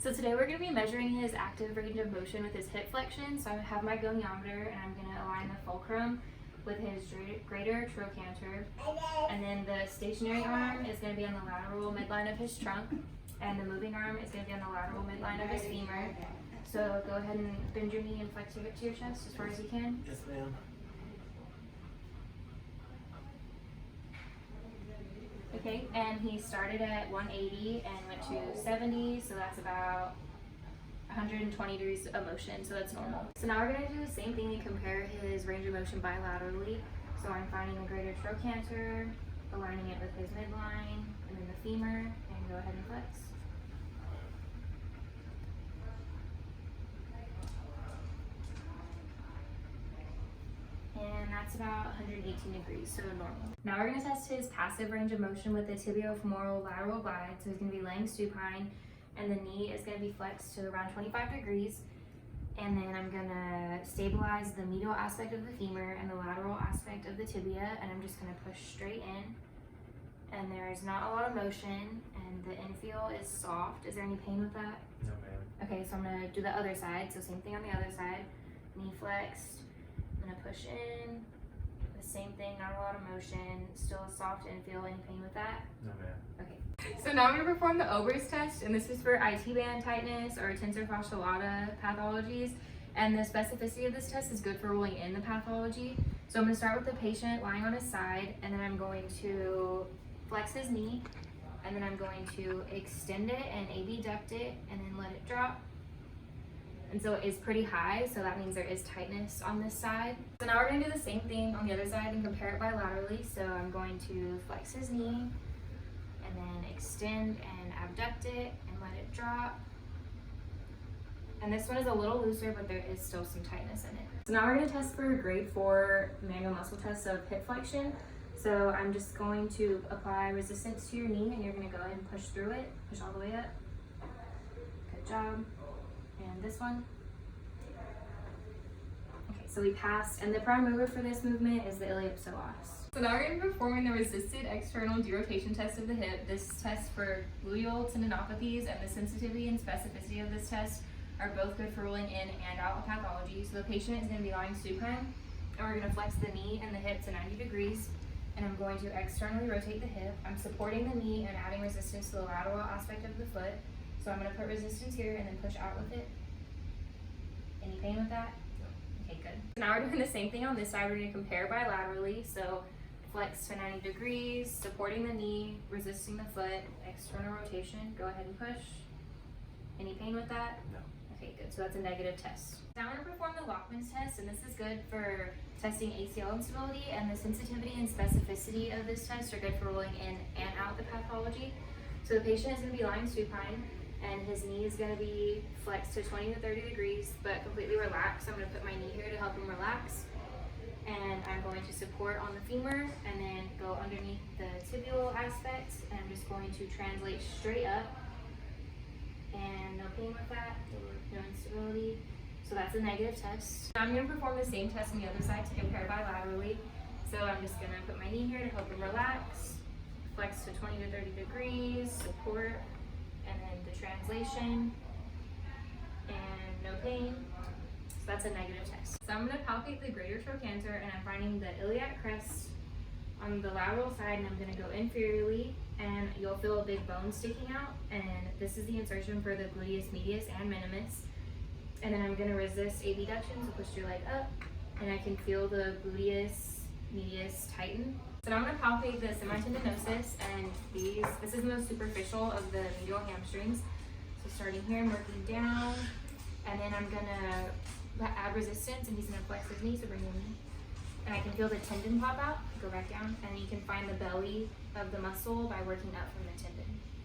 So today we're going to be measuring his active range of motion with his hip flexion. So I have my goniometer and I'm going to align the fulcrum with his greater trochanter. And then the stationary arm is going to be on the lateral midline of his trunk. And the moving arm is going to be on the lateral midline of his femur. So go ahead and bend your knee and flex your hip to your chest as far as you can. Yes, ma'am. Okay, and he started at 180 and went to 70, so that's about 120 degrees of motion, so that's normal. So now we're going to do the same thing and compare his range of motion bilaterally. So I'm finding the greater trochanter, aligning it with his midline, and then the femur, and go ahead and flex. And that's about 118 degrees, so normal. Now we're going to test his passive range of motion with the tibiofemoral lateral glide. So he's going to be laying supine, and the knee is going to be flexed to around 25 degrees. And then I'm going to stabilize the medial aspect of the femur and the lateral aspect of the tibia, and I'm just going to push straight in. And there's not a lot of motion, and the infeel is soft. Is there any pain with that? No, ma'am. Okay, so I'm going to do the other side. So same thing on the other side. Knee flexed. I'm gonna push in, the same thing, not a lot of motion, still a soft infeel. Any pain with that? No, ma'am. Okay. So now I'm gonna perform the Ober's test, and this is for IT band tightness or tensor fasciae lata pathologies. And the specificity of this test is good for ruling in the pathology. So I'm gonna start with the patient lying on his side, and then I'm going to flex his knee, and then I'm going to extend it and abduct it, and then let it drop. And so it is pretty high, so that means there is tightness on this side. So now we're going to do the same thing on the other side and compare it bilaterally. So I'm going to flex his knee, and then extend and abduct it, and let it drop. And this one is a little looser, but there is still some tightness in it. So now we're going to test for a grade 4 manual muscle test of hip flexion. So I'm just going to apply resistance to your knee, and you're going to go ahead and push through it, push all the way up. Good job. And this one. Okay, so we passed, and the prime mover for this movement is the iliopsoas. So now we're going to be performing the resisted external derotation test of the hip. This test for gluteal tendinopathies and the sensitivity and specificity of this test are both good for ruling in and out of pathology. So the patient is going to be lying supine, and we're going to flex the knee and the hip to 90 degrees, and I'm going to externally rotate the hip. I'm supporting the knee and adding resistance to the lateral aspect of the foot. So I'm going to put resistance here and then push out with it. Any pain with that? No. Okay, good. So now we're doing the same thing on this side. We're going to compare bilaterally. So flex to 90 degrees, supporting the knee, resisting the foot, external rotation. Go ahead and push. Any pain with that? No. Okay, good. So that's a negative test. Now I'm going to perform the Lachman's test, and this is good for testing ACL instability, and the sensitivity and specificity of this test are good for ruling in and out the pathology. So the patient is going to be lying supine, and his knee is going to be flexed to 20 to 30 degrees, but completely relaxed. So I'm going to put my knee here to help him relax. And I'm going to support on the femur, and then go underneath the tibial aspect, and I'm just going to translate straight up. And no pain with that, no instability. So that's a negative test. Now I'm going to perform the same test on the other side to compare bilaterally. So I'm just going to put my knee here to help him relax, flex to 20 to 30 degrees, support, and then the translation, and no pain. So that's a negative test. So I'm going to palpate the greater trochanter, and I'm finding the iliac crest on the lateral side, and I'm going to go inferiorly, and you'll feel a big bone sticking out, and this is the insertion for the gluteus medius and minimus. And then I'm going to resist abduction, so push your leg up, and I can feel the gluteus medius tighten. So now I'm going to palpate the semitendinosus, and this is the most superficial of the medial hamstrings. So starting here and working down, and then I'm going to add resistance, and he's going to flex his knee, so bring your knee. And I can feel the tendon pop out, go back down, and you can find the belly of the muscle by working up from the tendon.